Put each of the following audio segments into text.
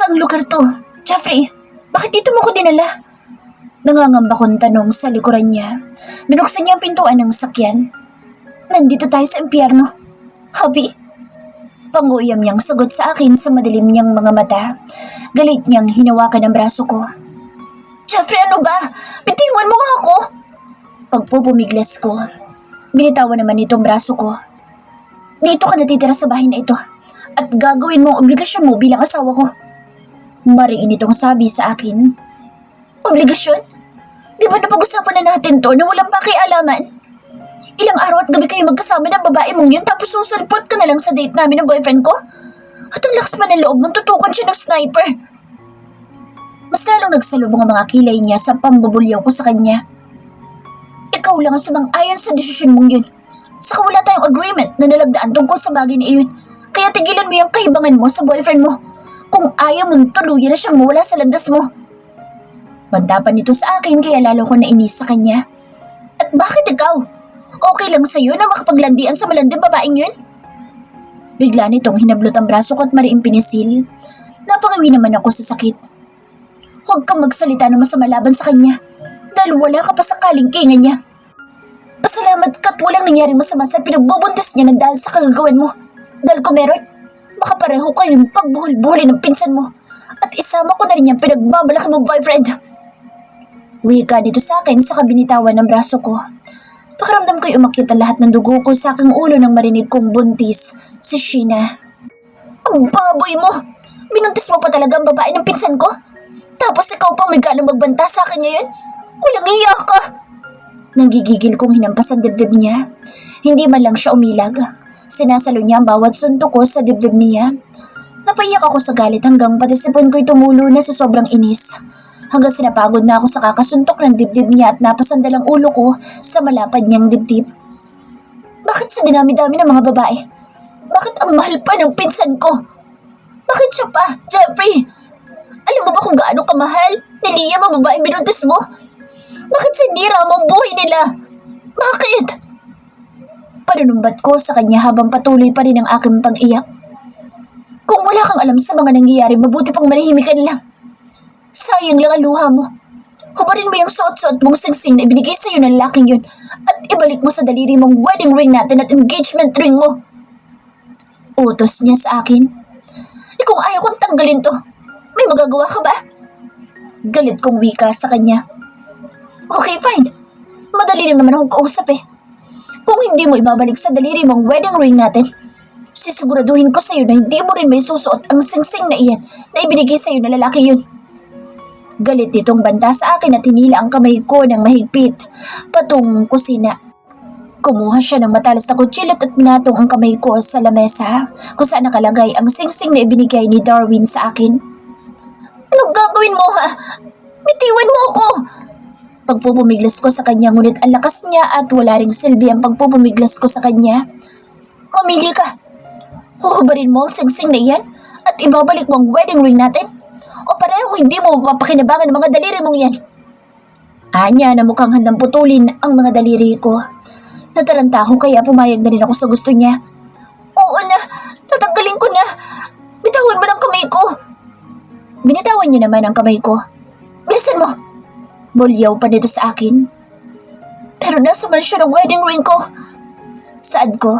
Saang lugar to? Jeffrey, bakit dito mo ko dinala? Nangangamba kong tanong sa likuran niya. Binuksan niya ang pintuan ng sakyan. Nandito tayo sa impyerno. Hubby? Panguyam niyang sagot sa akin sa madilim niyang mga mata. Galit niyang hinawakan ang braso ko. Jeffrey, ano ba? Bitiwan mo nga ako! Pagpupumiglas ko. Binitawan naman itong braso ko. Dito ka natitira sa bahay na ito at gagawin mo ang obligasyon mo bilang asawa ko. Mariin itong sabi sa akin. Obligasyon? Di ba napag-usapan na natin to na walang pakialaman? Ilang araw at gabi kayo magkasama ng babae mong yun tapos susulpot ka na lang sa date namin ng boyfriend ko? At ang lakas pa ng loob mong tutukan siya ng sniper. Mas lalong nagsalubong ang mga kilay niya sa pambubulyaw ko sa kanya. Ikaw lang ang sumang-ayon sa desisyon mong yun. Saka wala tayong agreement na nalagdaan tungkol sa bagay na iyon. Kaya tigilan mo yung kahibangan mo sa boyfriend mo. Kung ayaw mong tuluyan na siyang mawala sa landas mo. Banta pa nito sa akin kaya lalo ko nainis sa kanya. At bakit ikaw? Okay lang sa'yo na makapaglandian sa malanding babaeng yun? Bigla nitong hinablot ang braso ko at mariing pinisil. Napangawi naman ako sa sakit. Huwag kang magsalita ng masama laban sa kanya dahil wala ka pa sa kalingkingan niya. Pasalamat ka't walang nangyaring masama sa pinagbubuntis niya ng dahil sa kagagawan mo. Dahil kung meron, baka pareho kayong pagbuhol-buhuli ng pinsan mo at isama ko na rin yung pinagmamalaki mong boyfriend. Wika nito sa akin sa kabinitawan ng braso ko. Pakiramdam ko'y umakyat ang lahat ng dugo ko sa aking ulo nang marinig kong buntis si Sheena. Ang baboy mo! Binuntis mo pa talaga ang babae ng pinsan ko? Tapos ikaw pang may ganang magbanta sa akin ngayon? Walang iya ka! Nanggigigil kong hinampas ang dibdib niya. Hindi man lang siya umilag. Sinasalo niya ang bawat suntok ko sa dibdib niya. Napaiyak ako sa galit hanggang pati sipon ko'y tumulo na sa sobrang inis. Hanggang sinapagod na ako sa kakasuntok ng dibdib niya at napasandal ang ulo ko sa malapad niyang dibdib. Bakit sa dinami-dami ng mga babae? Bakit ang mahal pa ng pinsan ko? Bakit siya pa, Jeffrey? Alam mo ba kung gaano kamahal ni Liam ang babaeng binuntis mo? Bakit sinira mo ang buhay nila? Bakit? Panunumbat ko sa kanya habang patuloy pa rin ang aking pag-iyak. Kung wala kang alam sa mga nangyayari, mabuti pang manahimik ka lang. Sayang lang ang luha mo. Hubarin mo yung suot-suot mong singsing na ibinigay sa'yo ng laking yun at ibalik mo sa daliri mong wedding ring natin at engagement ring mo. Utos niya sa akin. Kung ayaw kong tanggalin to, may magagawa ka ba? Galit kong wika sa kanya. Okay, fine. Madali lang naman akong kausap eh. Kung hindi mo ibabalik sa daliri mong wedding ring natin, sisiguraduhin ko sa'yo na hindi mo rin may susuot ang singsing na iyan na ibinigay sa'yo na lalaki yun. Galit itong banta sa akin at hinila ang kamay ko ng mahigpit patungong kusina. Kumuha siya ng matalas na kutsilyo at pinatong ang kamay ko sa lamesa kung saan nakalagay ang singsing na ibinigay ni Darwin sa akin. Anong gagawin mo ha? Bitiwan mo ako! Pagpupumiglas ko sa kanya ngunit ang lakas niya at wala ring silbi ang pagpupumiglas ko sa kanya. Mamili ka. Huhubarin mo ang singsing na iyan at ibabalik mo ang wedding ring natin? O parehong hindi mo mapapakinabangan ng mga daliri mong yan? Anya na mukhang handang putulin ang mga daliri ko. Nataranta ako kaya pumayag na rin ako sa gusto niya. Oo na, tatanggalin ko na. Bitawan mo ng kamay ko. Binitawan niya naman ang kamay ko. Bilisan mo. Bulyaw pa nito sa akin. Pero nasa man siya ng wedding ring ko. Saad ko.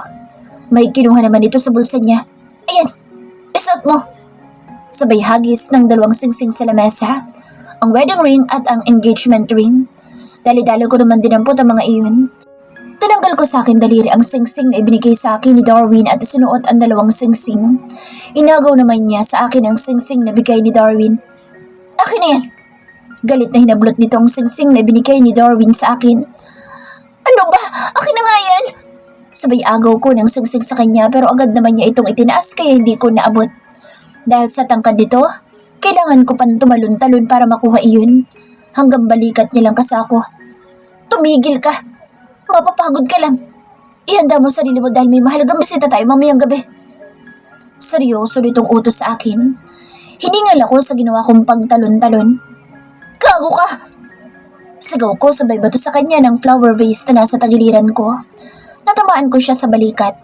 May kinuha naman ito sa bulsa niya. Ayan, isuot mo. Sabay hagis ng dalawang singsing sa lamesa. Ang wedding ring at ang engagement ring. Dali-dali ko naman dinampot ang mga iyon. Tinanggal ko sa akin daliri ang singsing na ibinigay sa akin ni Darwin at sinuot ang dalawang singsing. Inagaw naman niya sa akin ang singsing na bigay ni Darwin. Akin na yan. Galit na hinablot nito ang singsing na ibinigay ni Darwin sa akin. Ano ba? Akin na nga yan! Sabay agaw ko ng singsing sa kanya pero agad naman niya itong itinaas kaya hindi ko naabot. Dahil sa tangkad nito, kailangan ko pang tumalon-talon para makuha iyon. Hanggang balikat niya lang kasako. Tumigil ka! Mapapagod ka lang. Ihanda mo sarili mo dahil may mahalagang bisita tayo mamayang gabi. Seryoso nitong utos sa akin. Hiningal ako sa ginawa kong pagtalon-talon. Gago ka! Sigaw ko sabay bato sa kanya ng flower vase na nasa tagiliran ko. Natamaan ko siya sa balikat.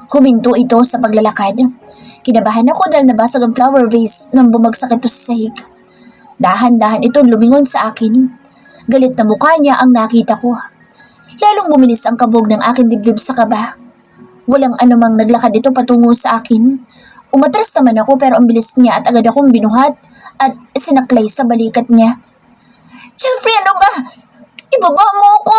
Huminto ito sa paglalakad. Kinabahan ako dahil nabasag ang flower vase nang bumagsak ito sa sahig. Dahan-dahan itong lumingon sa akin. Galit na mukha niya ang nakita ko. Lalong bumilis ang kabog ng aking dibdib sa kaba. Walang anumang naglakad ito patungo sa akin. Umatras naman ako pero ang bilis niya at agad akong binuhat at sinaklay sa balikat niya. Jeffrey, ano ba? Ibaba mo ako!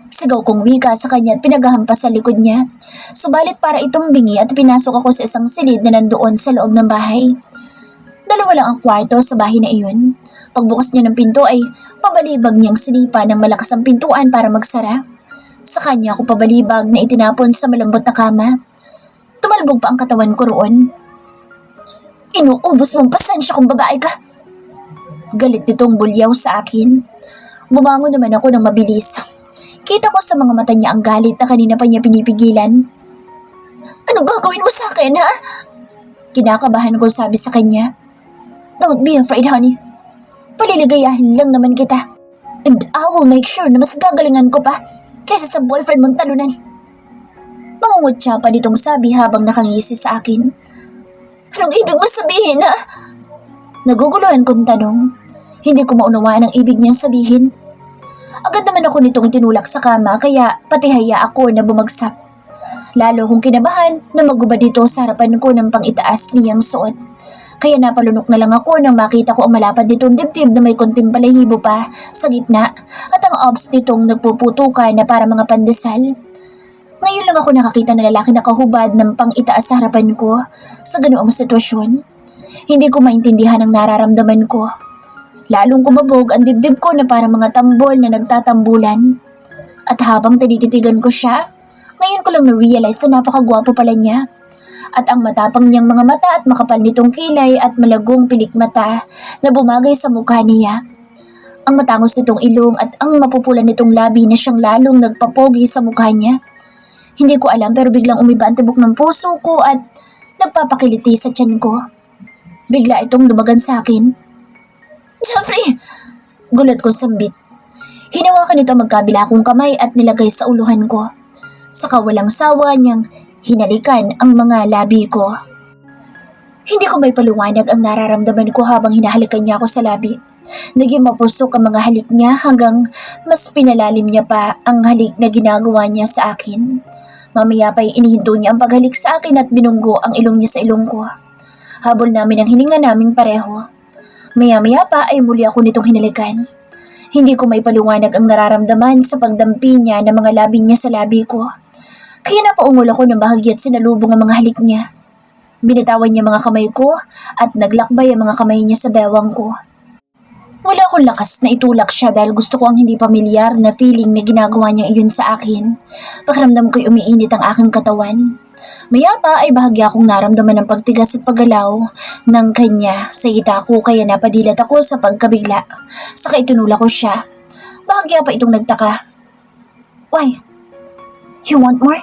Sigaw kong wika sa kanya at pinaghahampas sa likod niya. Subalit para itong bingi at pinasok ako sa isang silid na nandoon sa loob ng bahay. Dalawa lang ang kwarto sa bahay na iyon. Pagbukas niya ng pinto ay pabalibag niyang sinipa ng malakas ang pintuan para magsara. Sa kanya ako pabalibag na itinapon sa malambot na kama. Tumalbog pa ang katawan ko roon. Inuubos mong pasensya kung babae ka. Galit nitong bulyaw sa akin. Bumangon naman ako ng mabilis. Kita ko sa mga mata niya ang galit na kanina pa niya pinipigilan. Ano gagawin mo sa akin, ha? Kinakabahan ko sabi sa kanya. Don't be afraid, honey. Paliligayahin lang naman kita. And I will make sure na mas gagalingan ko pa kaysa sa boyfriend mong talunan. Mangungutya pa nitong sabi habang nakangisi sa akin. Anong ibig mo sabihin, ha? Naguguluhan kong tanong. Hindi ko maunawaan ang ibig niyang sabihin. Agad naman ako nitong itinulak sa kama kaya patihaya ako na bumagsak. Lalo kong kinabahan na magubad dito sa harapan ko ng pang-itaas niyang suot. Kaya napalunok na lang ako nang makita ko ang malapad nitong dibdib na may konting balahibo pa sa gitna at ang obs nitong nagpuputukan na para mga pandesal. Ngayon lang ako nakakita na lalaki na kahubad ng pang-itaas sa harapan ko sa ganoong sitwasyon. Hindi ko maintindihan ang nararamdaman ko. Lalong kumabog ang dibdib ko na para mga tambol na nagtatambulan. At habang tinititigan ko siya, ngayon ko lang na-realize na napakagwapo pala niya. At ang matapang niyang mga mata at makapal nitong kilay at malagong pilik mata na bumagay sa mukha niya. Ang matangos nitong ilong at ang mapupulan nitong labi na siyang lalong nagpapogi sa mukha niya. Hindi ko alam pero biglang umiba ang tibok ng puso ko at nagpapakiliti sa tiyan ko. Bigla itong dumagan sa akin. Jeffrey! Gulat ko sambit. Hinawakan nito magkabila kong kamay at nilagay sa uluhan ko. Saka walang sawa niyang hinalikan ang mga labi ko. Hindi ko may paliwanag ang nararamdaman ko habang hinahalikan niya ako sa labi. Naging mapusok ang mga halik niya hanggang mas pinalalim niya pa ang halik na ginagawa niya sa akin. Mamaya pa'y inihinto niya ang paghalik sa akin at binunggo ang ilong niya sa ilong ko. Habol namin ang hininga naming pareho. Maya-maya pa ay muli ako nitong hinalikan. Hindi ko may paliwanag ang nararamdaman sa pagdampi niya ng mga labi niya sa labi ko. Kaya napaungol ako ng bahagya at sinalubong ang mga halik niya. Binitawan niya mga kamay ko at naglakbay ang mga kamay niya sa bewang ko. Wala akong lakas na itulak siya dahil gusto ko ang hindi pamilyar na feeling na ginagawa niya iyon sa akin. Pakiramdam ko'y umiinit ang aking katawan. Maya pa ay bahagya akong naramdaman ng pagtigas at paggalaw ng kanya sa hita ko kaya napadilat ako sa pagkabigla. Saka itinula ko siya. Bahagya pa itong nagtaka. Why? You want more?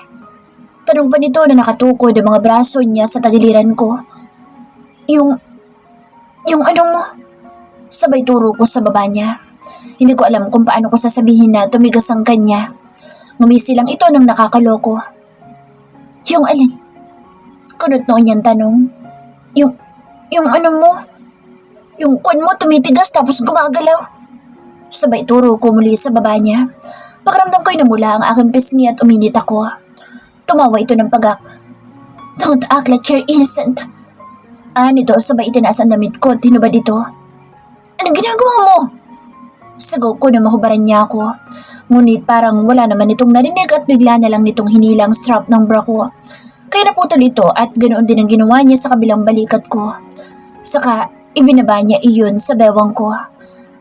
Tanong pa nito na nakatukod ang mga braso niya sa tagiliran ko. Yung ano mo? Sabay turo ko sa baba niya. Hindi ko alam kung paano ko sasabihin na tumigas ang kanya. Ngumisi lang ito nang nakakaloko. Yung alin? Kunot noon niyang tanong. Yung ano mo? Yung kwan mo tumitigas tapos gumagalaw. Sabay turo ko muli sa baba niya. Pakiramdam ko'y namula ang aking pisngi at uminit ako. Tumawa ito ng pagak. Don't act like you're innocent. Nito sabay itinaas ang damit ko at tinubad ito. Anong ginagawa mo? Sagaw ko na mahubaran niya ako. Ngunit parang wala naman itong narinig at bigla na lang nitong hinilang strap ng bra ko. Kaya naputol ito at ganoon din ang ginawa niya sa kabilang balikat ko. Saka ibinaba niya iyon sa bewang ko.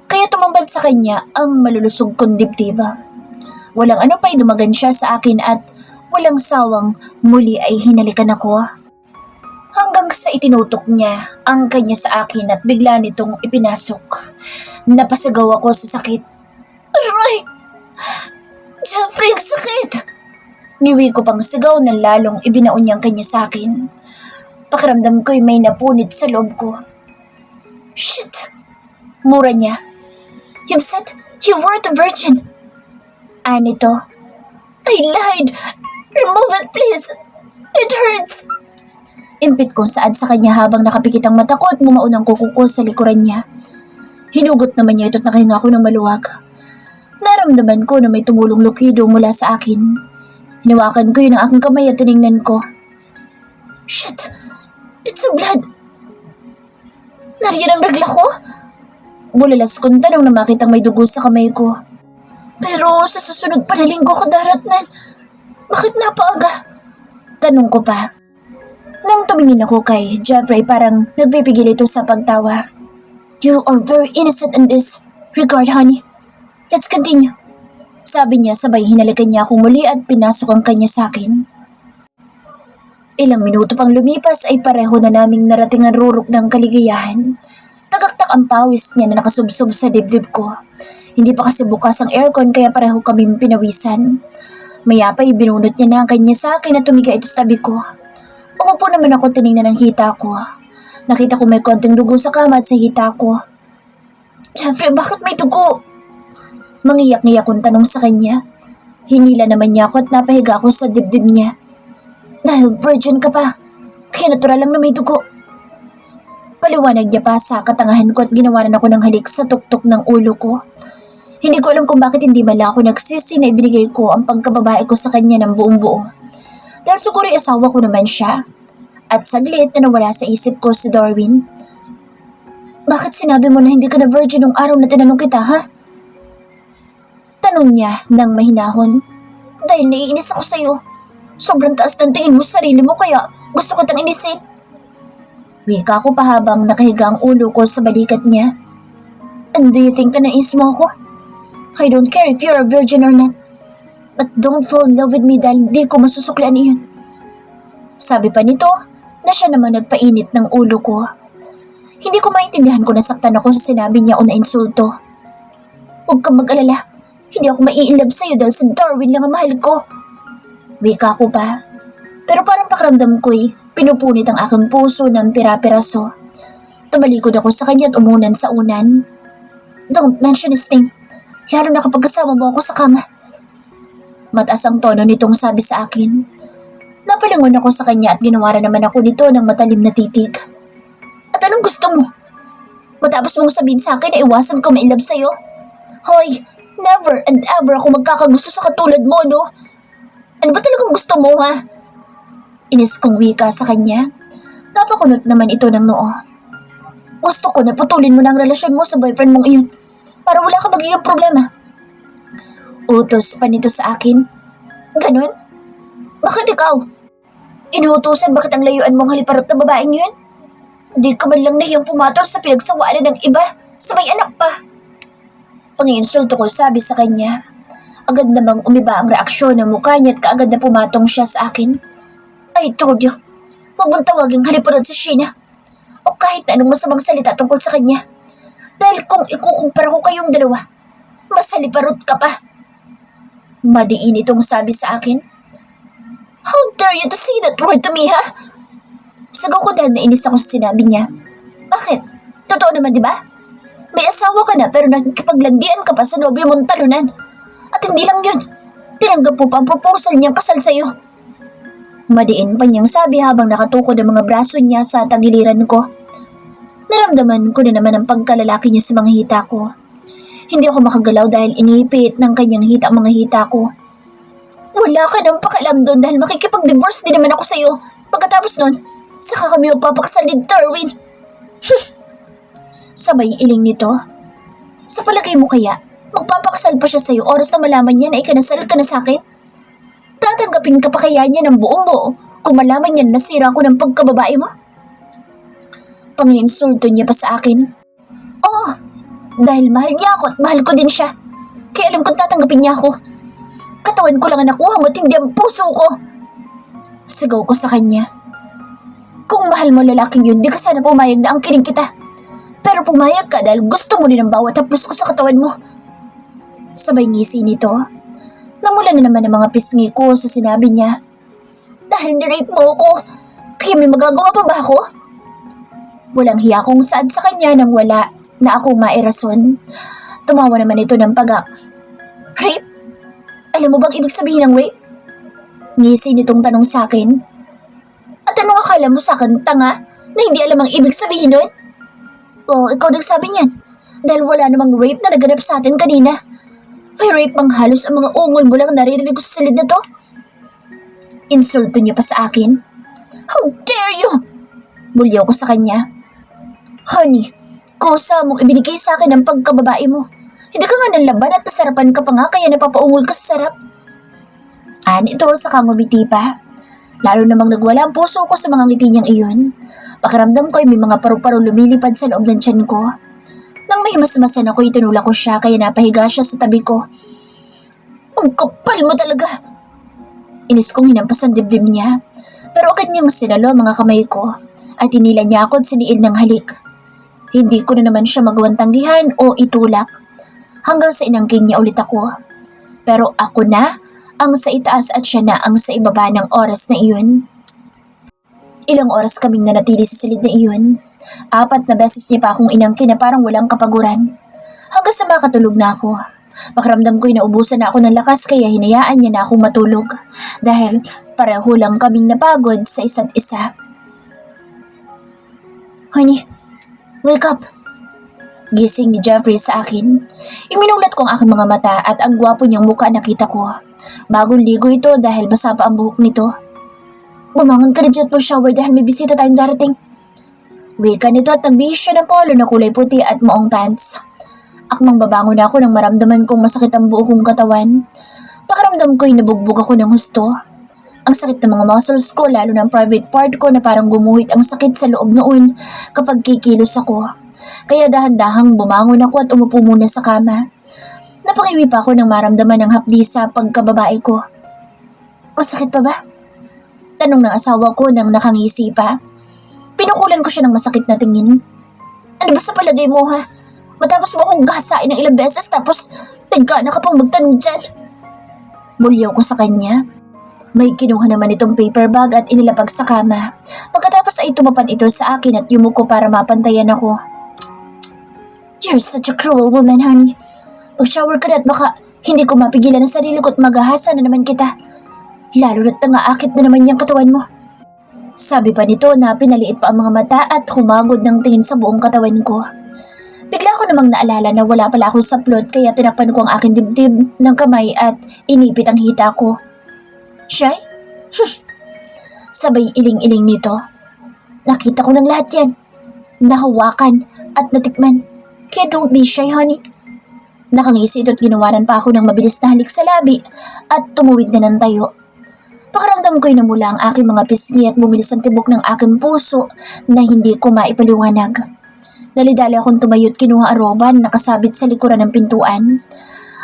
Kaya tumambad sa kanya ang malulusog kong dibdib. Walang ano pa'y dumagan siya sa akin at walang sawang muli ay hinalikan ako. Hanggang sa itinutok niya ang kanya sa akin at bigla nitong ipinasok. Napasigaw ako sa sakit. Aray! Jeffrey, ang sakit! Niwi ko pang sigaw na lalong ibinaon niyang kanya sa akin. Pakiramdam ko'y may napunit sa loob ko. Shit! Mura niya. You've said you weren't a virgin. Nito. I lied. Remove it, please. It hurts! Impit kong saad sa kanya habang nakapikit ang mata ko at bumaon ang kuko ko sa likuran niya. Hinugot naman niya ito't nakahinga ako ng maluwag. Naramdaman ko na may tumulong lukido mula sa akin. Hinawakan ko yun ang aking kamay at tiningnan ko. Shit! It's a blood! Nariyan ang ragla ko? Bulalas kong tanong na makitang may dugo sa kamay ko. Pero sa susunod pa na linggo ko daratnan. Bakit napaaga? Tanong ko pa. Nang tumingin ako kay Jeffrey parang nagpipigil ito sa pagtawa. You are very innocent in this regard, honey. Let's continue. Sabi niya sabay hinalikan niya akong muli at pinasok ang kanya sa akin. Ilang minuto pang lumipas ay pareho na naming narating ang rurok ng kaligayahan. Tagaktak ang pawis niya na nakasubsob sa dibdib ko. Hindi pa kasi bukas ang aircon kaya pareho kaming pinawisan. Maya pa ibinunot niya na ang kanya sa akin at tumiga ito sa tabi ko. Umupo naman ako tinignan ang hita ko. Nakita ko may konting dugo sa kama at sa hita ko. Jeffrey, bakit may dugo? Mangiyak-ngiyak kong tanong sa kanya. Hinila naman niya ako at napahiga ako sa dibdib niya. Dahil virgin ka pa, kaya natural lang na may dugo. Paliwanag niya pa sa katangahan ko at ginawanan ako ng halik sa tuktok ng ulo ko. Hindi ko alam kung bakit hindi man lang ako nagsisi na ibinigay ko ang pagkababae ko sa kanya ng buong buo. Dahil siguro asawa ko naman siya. At saglit na nawala sa isip ko si Darwin. Bakit sinabi mo na hindi ka na virgin nung araw na tinanong kita, ha? Tanong niya nang mahinahon. Dahil naiinis ako sa'yo. Sobrang taas ng tingin mo sa sarili mo kaya gusto ko tang inisin. Wika ko pa habang nakahiga ang ulo ko sa balikat niya. And do you think na nais mo ako? I don't care if you're a virgin or not. But don't fall in love with me dahil di ko masusuklian iyon. Sabi pa nito na siya naman nagpainit ng ulo ko. Hindi ko maintindihan kung nasaktan ako sa sinabi niya o na-insulto. Huwag kang mag-alala. Hindi ako mai-inlove sa'yo dahil si Darwin lang ang mahal ko. Wika ko pa. Pero parang pakiramdam ko'y pinupunit ang aking puso ng pira-piraso. Tumalikod ako sa kanya at umunan sa unan. Don't mention his name. Lalo na kapag kasama mo ako sa kama. Mataas ang tono nitong sabi sa akin. Napalingon ako sa kanya at ginawaran naman ako nito ng matalim na titig. At anong gusto mo? Matapos mong sabihin sa akin na iwasan ko ma-inlove sa'yo? Hoy, never and ever ako magkakagusto sa katulad mo, no? Ano ba talagang gusto mo, ha? Inis kong wika sa kanya. Napakunot naman ito ng noo. Gusto ko na putulin mo na ang relasyon mo sa boyfriend mong iyon para wala ka magiging problema. Utos pa nito sa akin. Ganon? Bakit ikaw? Inuutosan bakit ang layuan mong haliparot na babaeng yun? Di ka man lang nahiyang pumatol sa pinagsawaan ng iba sa may anak pa. Panginsulto ko sabi sa kanya. Agad namang umiba ang reaksyon ng mukha niya at kaagad na pumatong siya sa akin. I told you, huwag mong tawaging haliparot si Sheena o kahit na anong masamang salita tungkol sa kanya. Dahil kung ikukumpara ko kayong dalawa, mas haliparot ka pa. Madiin itong sabi sa akin. How dare you to say that word to me, ha? Sigaw ko dahil nainis ako sa sinabi niya. Bakit? Totoo naman, di ba? May asawa ka na pero nakikipaglandian ka pa sa nobyo mong talunan. At hindi lang yun. Tinanggap mo pa ang proposal niyang kasal sa'yo. Madiin pa niyang sabi habang nakatukod ang mga braso niya sa tagiliran ko. Naramdaman ko na naman ang pagkalalaki niya sa mga hita ko. Hindi ako makagalaw dahil inipit ng kanyang hita ang mga hita ko. Wala ka nang pakialam doon dahil makikipag-divorce din naman ako sa'yo. Pagkatapos nun, saka kami magpapakasal ni Darwin. Sabay iling nito. Sa palagay mo kaya, magpapakasal pa siya sa'yo oras na malaman niya na ikinasal ka na sa'kin? Tatanggapin ka pa kaya niya ng buong buo kung malaman niya na nasira ko ng pagkababae mo? Panginsulto niya pa sa akin. Oo, dahil mahal niya ako at mahal ko din siya. Kaya alam kong tatanggapin niya ako. Katawan ko lang ang nakuha mo at hindi ang puso ko. Sigaw ko sa kanya. Kung mahal mo lalaking yun, di ka sana pumayag na angkinin kita. Pero pumayag ka dahil gusto mo din ang bawat haplos ko sa katawan mo. Sabay ngisi nito. Namula na naman ang mga pisngi ko sa sinabi niya. Dahil nirape mo ako, kaya may magagawa pa ba ako? Walang hiya kong saad sa kanya nang wala na akong mairason. Tumawa naman ito ng pagak. Rape? Alam mo bang ibig sabihin ng rape? Ngisi nitong tanong sa akin. Anong akala mo sa akin, tanga? Na hindi alam ang ibig sabihin nun? Oo, ikaw nagsabi niyan. Dahil wala namang rape na naganap sa atin kanina. May rape pang halos ang mga ungol mo lang naririnig ko sa silid na to. Insulto niya pa sa akin. How dare you! Bulyaw ko sa kanya. Honey, kusa mong ibinigay sa akin ang pagkababae mo. Hindi ka nga nanlaban at nasarapan ka pa nga kaya napapaungol ka sa sarap. Ito sa ngumiti pa. Lalo namang nagwala ang puso ko sa mga ngiti niyang iyon. Pakiramdam ko ay may mga paru-paro lumilipad sa loob ng tiyan ko. Nang may masmasan ako, itinula ko siya kaya napahiga siya sa tabi ko. Ang kapal mo talaga! Inis kong hinampas ang dibdib niya. Pero agad niyang sinalo ang mga kamay ko at tinila niya ako at siniil ng halik. Hindi ko na naman siya magawang tanggihan o itulak. Hanggang sa inangking niya ulit ako. Pero ako na ang sa itaas at siya na ang sa ibaba ng oras na iyon. Ilang oras kaming nanatili sa silid na iyon. 4 na beses niya pa akong inangkin na parang walang kapaguran. Hanggang sa makatulog na ako. Pakiramdam ko'y naubusan na ako ng lakas kaya hinayaan niya na akong matulog. Dahil pareho lang kaming napagod sa isa't isa. Honey, wake up! Gising ni Jeffrey sa akin. Iminulat ko ang aking mga mata at ang gwapo niyang mukha nakita ko. Bagong ligo ito dahil basa pa ang buhok nito. Bumangon ka na dyan at shower dahil may bisita tayong darating. Wika nito at nagbihis siya ng polo na kulay puti at maong pants. Akmang babangon ako nang maramdaman kong masakit ang buo kong katawan. Pakiramdam ko'y nabugbog ako ng husto. Ang sakit ng mga muscles ko lalo ng private part ko na parang gumuhit ang sakit sa loob noon kapag kikilos ako. Kaya dahan-dahang bumangon ako at umupo muna sa kama. Napangiwi pa ako nang maramdaman ng hapdi sa pagkababae ko. Masakit pa ba? Tanong ng asawa ko nang nakangisi pa. Pinukulan ko siya ng masakit na tingin. Ano ba sa palagay mo ha? Matapos mo akong gasain ng ilang beses tapos nagkana ka pang magtanong dyan. Bulyaw ko sa kanya. May kinuha naman itong paper bag at inilapag sa kama. Pagkatapos ay tumapat ito sa akin at yumuko para mapantayan ako. You're such a cruel woman, honey. Mag-shower ka na at baka hindi ko mapigilan ang sarili ko at maghahasa na naman kita. Lalo na't nangaakit na naman niyang katawan mo. Sabi pa nito na pinaliit pa ang mga mata at humagod ng tingin sa buong katawan ko. Bigla ko namang naalala na wala pala akong saplot kaya tinakpan ko ang aking dibdib ng kamay at inipit ang hita ko. Shy? Sabay iling-iling nito. Nakita ko ng lahat yan. Nahawakan at natikman. Kaya don't be shy, honey. Nakangisi ito at ginawaran pa ako ng mabilis na halik sa labi at tumuwid na ng tayo. Pakiramdam ko'y namula ang aking mga pisngi at bumilis ang tibok ng aking puso na hindi ko maipaliwanag. Dali-dali akong tumayot kinuha ang roba na nakasabit sa likuran ng pintuan.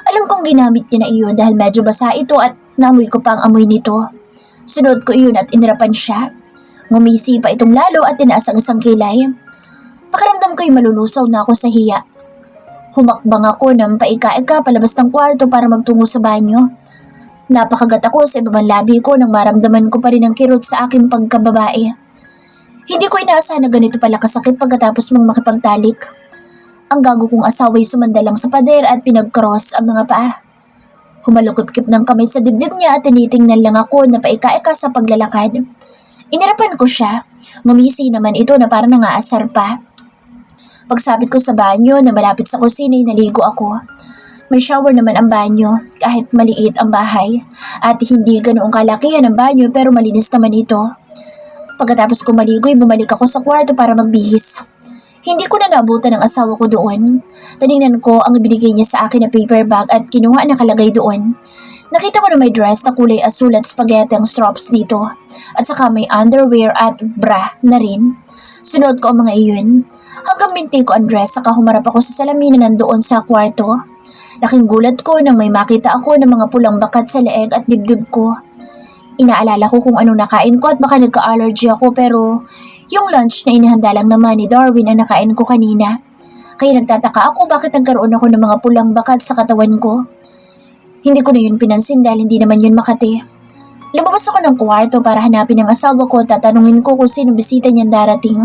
Alam kong ginamit niya na iyon dahil medyo basa ito at naamoy ko pa ang amoy nito. Sunod ko iyon at inirapan siya. Ngumisi pa itong lalo at tinaas ang isang kilay. Pakiramdam ko'y malulusaw na ako sa hiya. Humakbang ako ng paika-ika palabas ng kwarto para magtungo sa banyo. Napakagat ako sa ibabang labi ko nang maramdaman ko pa rin ang kirot sa aking pagkababae. Hindi ko inaasahan na ganito pala kasakit pagkatapos mong makipagtalik. Ang gago kong asawa'y sumandalang sa pader at pinag-cross ang mga paa. Humalukip-kip ng kamay sa dibdib niya at tinitingnan lang ako na paika-ika sa paglalakad. Inirapan ko siya. Mumisi naman ito na parang nangaasar pa. Pagsapit ko sa banyo na malapit sa kusina'y naligo ako. May shower naman ang banyo kahit maliit ang bahay at hindi ganoong kalakihan ang banyo pero malinis naman ito. Pagkatapos ko maligo'y bumalik ako sa kwarto para magbihis. Hindi ko na naabutan ang asawa ko doon. Tinignan ko ang ibinigay niya sa akin na paper bag at kinuha ang nakalagay doon. Nakita ko na may dress na kulay asul at spaghetti ang straps nito at saka may underwear at bra na rin. Sunod ko ang mga iyon. Hanggang binti ko ang dress saka humarap ako sa salamin na nandoon sa kwarto. Laking gulat ko nang may makita ako ng mga pulang bakat sa leeg at dibdib ko. Inaalala ko kung anong nakain ko at baka nagka-allergy ako pero yung lunch na inihanda lang naman ni Darwin ang nakain ko kanina. Kaya nagtataka ako bakit nagkaroon ako ng mga pulang bakat sa katawan ko. Hindi ko na yun pinansin dahil hindi naman yun Makati. Lumabas ako ng kwarto para hanapin ang asawa ko at tatanungin ko kung sino bisita niyang darating.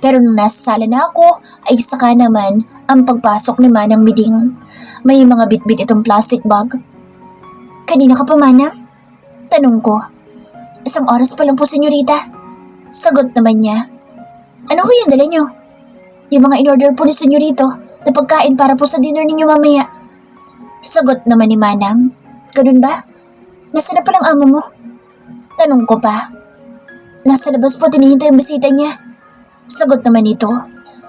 Pero nung nasa sala na ako, ay saka naman ang pagpasok ni Manang Miding. May mga bitbit itong plastic bag. Kanina ka pa, Manang? Tanong ko. 1 oras pa lang po, senyorita. Sagot naman niya. Ano ko yan dala niyo? Yung mga in-order po ni senyorito na pagkain para po sa dinner ninyo mamaya. Sagot naman ni Manang. Ganun ba? Nasaan na palang amo mo? Tanong ko pa. Nasa labas po, tinihintay ang bisita niya. Sagot naman ito.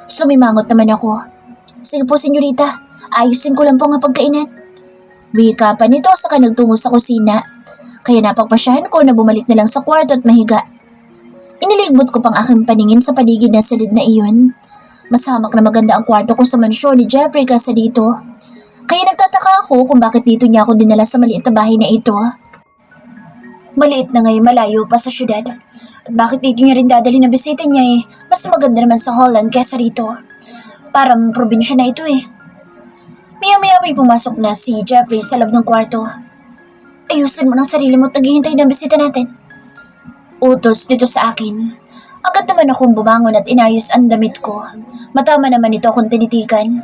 Sumimangot naman ako. Sige po senyorita, ayusin ko lang po ang pagkainan. Wika pa nito saka nagtungo sa kusina. Kaya napagpasyahan ko na bumalik na lang sa kwarto at mahiga. Iniligbot ko pang aking paningin sa paligid na silid na iyon. Masamak na maganda ang kwarto ko sa mansyon ni Jeffrey kaysa dito. Kaya nagtataka ako kung bakit dito niya ako dinala sa maliit na bahay na ito. Maliit na ngayon, malayo pa sa syudad. At bakit dito niya rin dadali na bisita niya mas maganda naman sa Holland kaysa rito. Parang probinsya na ito Maya-maya may pumasok na si Jeffrey sa loob ng kwarto. Ayusin mo ng sarili mo at naghihintay ng bisita natin. Utos dito sa akin. Agad naman akong bumangon at inayos ang damit ko. Matama naman ito akong tinitikan.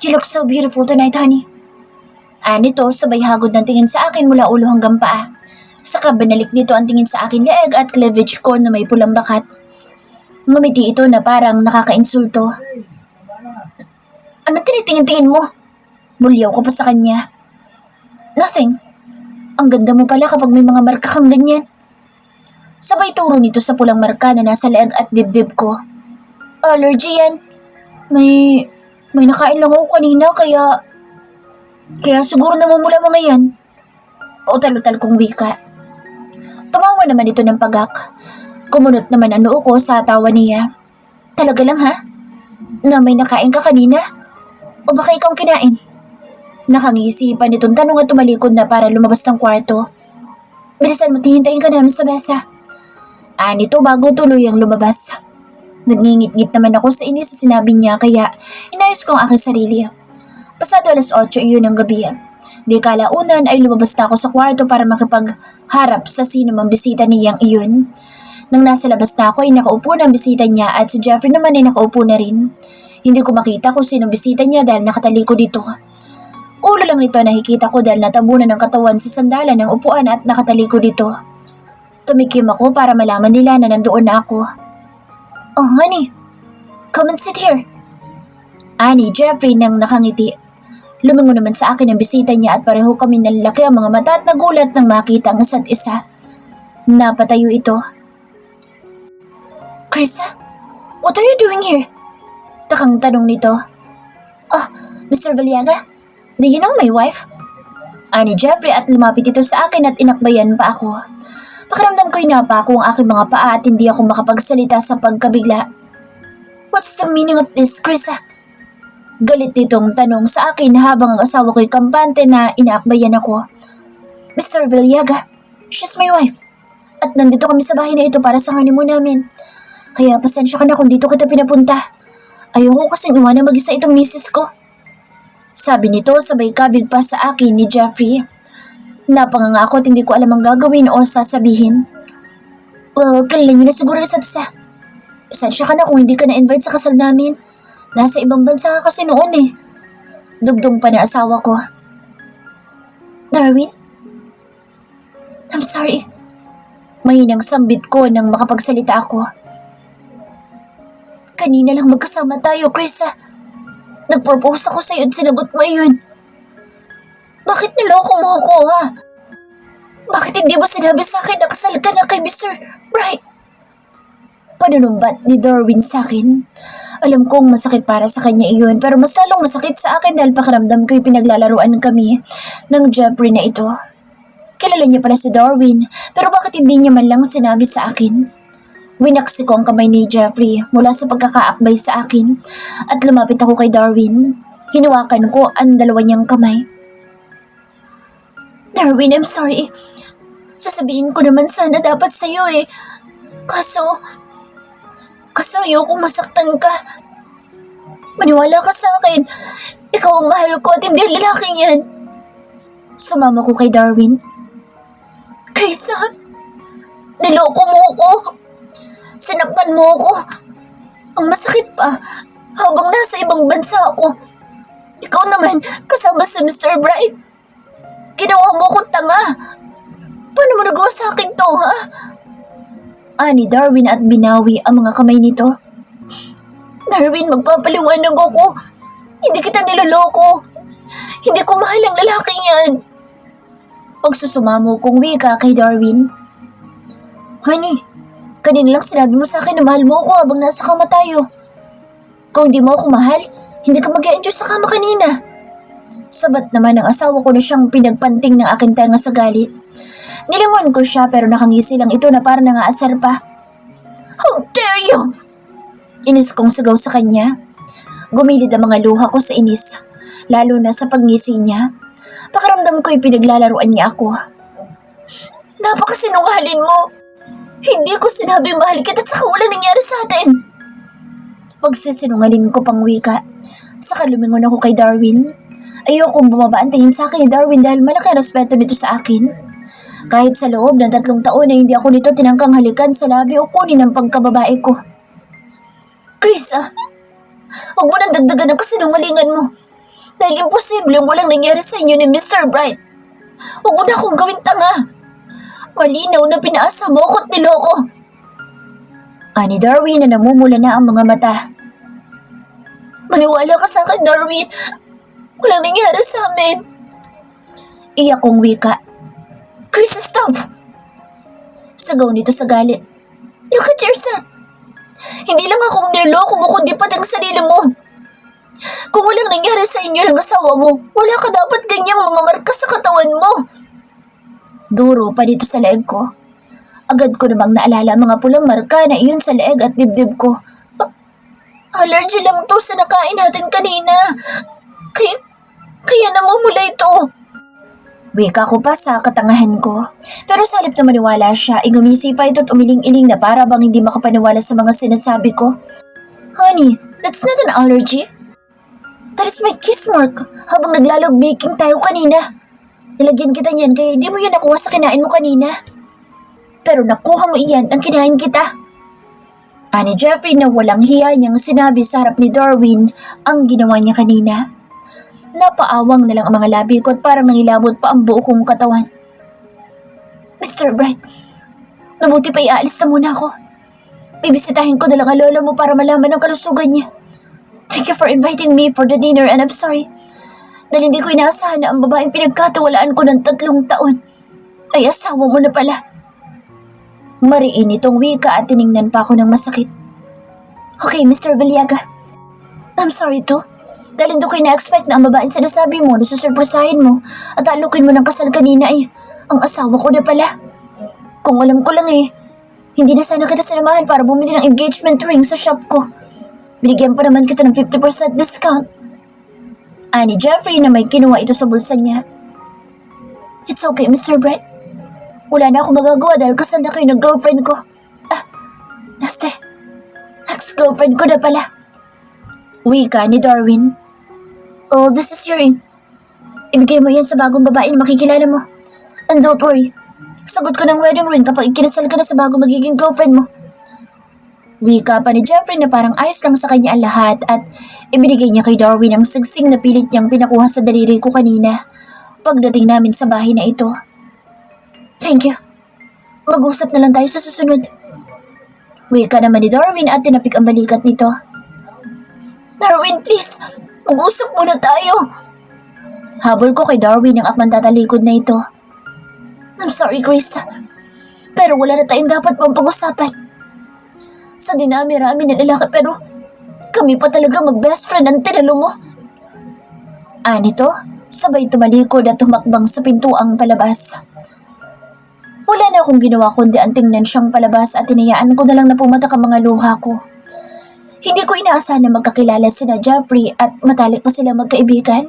You look so beautiful tonight, honey. Nito sabay hagod ng tingin sa akin mula ulo hanggang paa. Saka binalik nito ang tingin sa akin leeg at cleavage ko na may pulang bakat. Ngumiti ito na parang nakakainsulto. Anong tinitingin-tingin mo? Mulyaw ko pa sa kanya. Nothing. Ang ganda mo pala kapag may mga marka kang ganyan. Sabay turo nito sa pulang marka na nasa leeg at dibdib ko. Allergy yan. May nakain lang ako kanina kaya siguro namumula mga yan. Utal-utal kong wika. Tumawa naman ito ng pagak. Kumunot naman ang noo ko sa tawa niya. Talaga lang ha? Na may nakain ka kanina? O baka ikaw kinain? Nakangisipan nitong tanong at tumalikod na para lumabas ng kwarto. Bilisan mo, tihintayin ka namin sa mesa. Nito bago tuluyang lumabas. Nagngingit-ngit naman ako sa inis sa sinabi niya kaya inayos ko ang aking sarili. Pasado 8:00 iyon ng gabi. Di kalaunan ay lumabas na ako sa kwarto para makipagharap sa sino mang bisita niyang iyon. Nang nasa labas na ako ay nakaupo na ang bisita niya at si Jeffrey naman ay nakaupo na rin. Hindi ko makita kung sino bisita niya dahil nakataliko dito. Ulo lang nito nakikita ko dahil natabunan ng katawan sa sandalan ng upuan at nakataliko dito. Tumikim ako para malaman nila na nandoon na ako. Oh honey, come and sit here. Ani Jeffrey nang nakangiti. Lumingo naman sa akin ang bisita niya at pareho kami nanlaki ang mga mata at nagulat nang makita ang isa't isa. Napatayo ito. Krisa, what are you doing here? Takang tanong nito. Oh, Mr. Valiaga, do you know my wife? Ani Jeffrey at lumapit ito sa akin at inakbayan pa ako. Pakiramdam ko'y napako ang aking mga paa at hindi ako makapagsalita sa pagkabigla. What's the meaning of this, Krisa? Galit nitong tanong sa akin habang ang asawa ko'y kampante na inaakbayan ako. Mr. Valiaga, she's my wife. At nandito kami sa bahay na ito para sa honeymoon namin. Kaya pasensya ka na kung dito kita pinapunta. Ayoko kasing iwanan mag-isa itong misis ko. Sabi nito sabay kabig pa sa akin ni Jeffrey. Napanganga ako at hindi ko alam ang gagawin o sasabihin. Well, kilala niyo na siguro isa't isa. Pasensya ka na kung hindi ka na-invite sa kasal namin. Nasa ibang bansa ka kasi noon Dugdong pa na asawa ko. Darwin? I'm sorry. Mahinang sambit ko nang makapagsalita ako. Kanina lang magkasama tayo, Krisa. Nag-propose ako sa'yo at sinagot mo yun. Bakit niloko mo ako, ha? Bakit hindi mo sinabi sa akin na kasal ka na kay Mr. Bright? Panunumbat ni Darwin sa akin. Alam kong masakit para sa kanya iyon pero mas lalong masakit sa akin dahil pakiramdam ko'y pinaglalaruan kami ng Jeffrey na ito. Kilala niya pala si Darwin pero bakit hindi niya man lang sinabi sa akin? Winaksi ko ang kamay ni Jeffrey mula sa pagkakaakbay sa akin at lumapit ako kay Darwin. Hinawakan ko ang dalawa niyang kamay. Darwin, I'm sorry. Sasabihin ko naman sana dapat sa'yo Kaso ayokong masaktan ka. Maniwala ka sa akin. Ikaw ang mahal ko at hindi ang lalaking yan. Sumama ko kay Darwin. Krisa, niloko mo ko. Sinaktan mo ko. Ang masakit pa, habang nasa ibang bansa ako. Ikaw naman, kasama si Mr. Bright. Ginawa mo akong tanga. Paano mo nagawa sa akin to, ha? Ani Darwin at binawi ang mga kamay nito. Darwin, magpapaliwanag ako. Hindi kita niloloko. Hindi ko mahal ang lalaking yan. Pagsusumamo kong wika kay Darwin. Honey, kanina lang sinabi mo sa akin na mahal mo ako habang nasa kama tayo. Kung hindi mo ako mahal, hindi ka mag-e-enjoy sa kama kanina. Sabat naman ang asawa ko na siyang pinagpanting ng aking tenga sa galit. Nilingon ko siya pero nakangisi lang ito na parang nangaasar pa. How dare you! Inis kong sigaw sa kanya. Gumilid ang mga luha ko sa inis, lalo na sa pagngisi niya. Pakiramdam ko'y pinaglalaruan niya ako. Napakasinungaling mo! Hindi ko sinabi mahal kita at saka wala nangyari sa atin. Pagsisinungaling ko pang wika, saka lumingon ako kay Darwin. Ayokong bumaba ang tingin sa akin ni Darwin dahil malaki ang respeto nito sa akin. Kahit sa loob ng 3 taon na hindi ako nito tinangkang halikan sa labi o kunin ang pagkababae ko. Chris, huwag mo nang dagdagan ang kasinungalingan mo. Dahil imposible ang walang nangyari sa inyo ni Mr. Bright. Huwag mo na akong gawing tanga. Malinaw na pinaasa mo ako't niloko. Ani Darwin na namumula na ang mga mata. Maniwala ka sa akin, Darwin. Walang nangyari sa amin. Iyak kong wika. Chris, stop! Sagaw nito sa galit. Look at yourself. Hindi lang ako niloloko mo kundi pati ang sarili mo. Kung walang nangyari sa inyo ng asawa mo, wala ka dapat ganyang mga marka sa katawan mo. Duro pa dito sa leeg ko. Agad ko namang naalala ang mga pulang marka na iyon sa leeg at dibdib ko. Allergy lang to sa nakain natin kanina. Kaya namumula ito. Wika ko pa sa katangahan ko. Pero sa halip na maniwala siya, gumisi pa ito't umiling-iling na para bang hindi makapaniwala sa mga sinasabi ko. Honey, that's not an allergy. That is my kiss mark habang naglalog baking tayo kanina. Nilagyan kita niyan kaya hindi mo yan nakuha sa kinain mo kanina. Pero nakuha mo iyan ang kinain kita. Ani Jeffrey na walang hiya niyang sinabi sa harap ni Darwin ang ginawa niya kanina. Napaawang na lang ang mga labi ko at parang nangilabot pa ang buo kong katawan. Mr. Bright, mabuti pa iaalis na muna ako. Bibisitahin ko na lang ang lola mo para malaman ang kalusugan niya. Thank you for inviting me for the dinner and I'm sorry. Dahil hindi ko inaasahan na ang babaeng pinagkatawalaan ko ng 3 taon ay asawa mo na pala. Mariin itong wika at tiningnan pa ako ng masakit. Okay, Mr. Valiaga. I'm sorry too. Dahil hindi ko ina-expect na ang babaeng sinasabi mo na susurpresahin mo at alukin mo ng kasal kanina ay ang asawa ko na pala. Kung alam ko lang hindi na sana kita sinamahan para bumili ng engagement ring sa shop ko. Binigyan pa naman kita ng 50% discount. Ani Jeffrey na may kinuha ito sa bulsa niya. It's okay, Mr. Bright. Wala na akong magagawa dahil kasal na kayo ng girlfriend ko. Naste, ex-girlfriend ko na pala. Wika ni Darwin. Oh, this is your ring. Ibigay mo yan sa bagong babae na makikilala mo. And don't worry, sagot ko ng wedding ring kapag ikinasal ka na sa bagong magiging girlfriend mo. Wika pa ni Jeffrey na parang ayos lang sa kanya ang lahat at ibinigay niya kay Darwin ang sigsing na pilit niyang pinakuha sa daliri ko kanina pagdating namin sa bahay na ito. Thank you. Mag-usap na lang tayo sa susunod. Wika naman ni Darwin at tinapik ang balikat nito. Darwin, please. Mag-usap muna tayo. Habol ko kay Darwin ang akman tatalikod na ito. I'm sorry, Chris. Pero wala na tayong dapat pang pag-usapan. Sa dinami-rami ng lalaki pero kami pa talaga mag-best friend ang tinalo mo. Anito, sabay tumalikod at tumakbang sa pintuang palabas. Wala na akong ginawa kundi ang tingnan siyang palabas at tinayaan ko na lang na pumatak ang mga luha ko. Hindi ko inaasahan na magkakilala sina Jeffrey at matalik pa sila magkaibigan.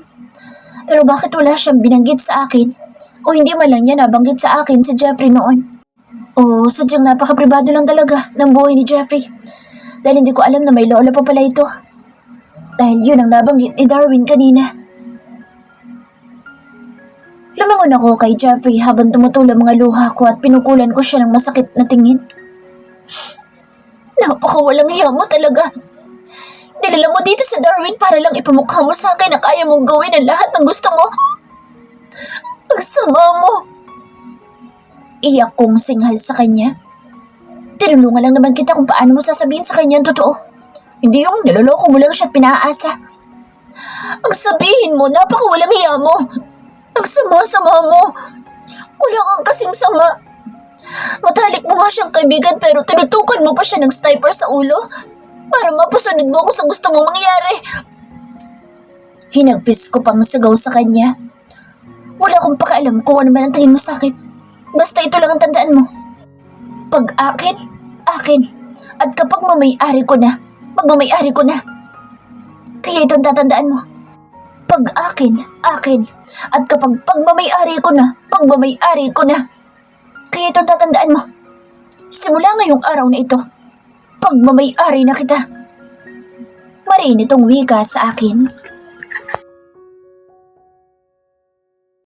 Pero bakit wala siyang binanggit sa akin? O hindi man lang niya nabanggit sa akin si Jeffrey noon? O sadyang napaka-pribado lang talaga ng buhay ni Jeffrey. Dahil hindi ko alam na may lola pa pala ito. Dahil yun ang nabanggit ni Darwin kanina. Lumangon ako kay Jeffrey habang tumutulong mga luha ko at pinukulan ko siya ng masakit na tingin. Napakawalang hiya mo talaga. Dinala mo dito sa Darwin para lang ipamukha mo sa akin na kaya mong gawin ang lahat ng gusto mo. Ang sama mo. Iyak kong singhal sa kanya. Tinulungan lang naman kita kung paano mo sasabihin sa kanya ang totoo. Hindi yung niloloko mo lang siya at pinaasa. Ang sabihin mo, napakawalang hiya mo. Ang sama-sama mo. Wala kang kasing sama. Matalik mo nga siyang kaibigan pero tinutukan mo pa siya ng sniper sa ulo para mapasunod mo kung sa gusto mo mangyari. Hinagpis ko pang sigaw sa kanya. Wala akong pakialam kung ano man ang tingin mo sa akin. Basta ito lang ang tandaan mo. Pag akin, akin. At kapag mamay-ari ko na, magmamay-ari ko na. Kaya ito ang tatandaan mo. Pag akin, akin. At kapag pagmamay-ari ko na, pagmamay-ari ko na. Kaya ito ang tatandaan mo. Simula ngayong araw na ito, pagmamay-ari na kita. Mariin itong wika sa akin.